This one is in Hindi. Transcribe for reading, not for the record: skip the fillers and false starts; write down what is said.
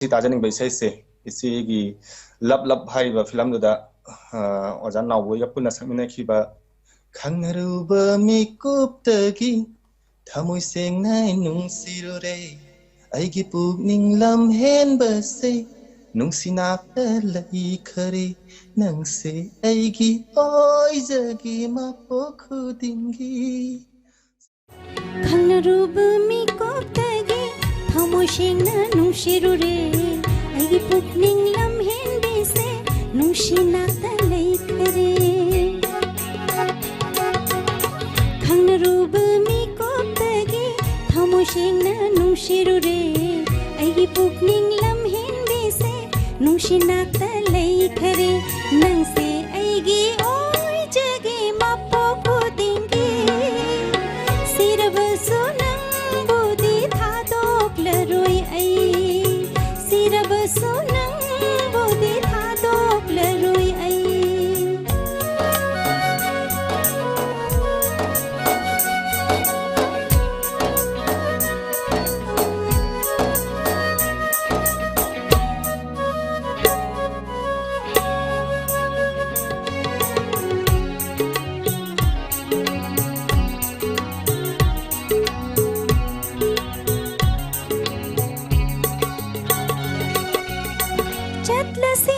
ताजनिंग बैसाइसे इसी लब लब हाइबा फिल्म दुदा ओजा नावबोय पुना सकमिनाखिबा खंगरुबा मिकुप्तगी थमुय सेंनाय नुंसिरुरे अइगी पुगनिंग लमहेनबसे नुंसिनाक्ता लइखरे नंसे अइगी ओइजगी मापोखुदिंगी खंगरुबा मिकुप्तगी थमुय सेंनाय नुंसिरुरे अइगी पुगनिंग लमहेनबसे नुंसिनाक्ता लइखरे खंगरुबा मिकुप्तगी थमुय सेंनाय नुंसिरुरे अइगी पुगनिंग लमहेनबसे नुंसिनाक्ता लइखरे नंसे अइगी ओइजगी मापोखुदिंगी सिरबसु नंबुदि थादोक्लरोय अइ सिरबसु नंबुदि थादोक्लरोय अइ चतलसी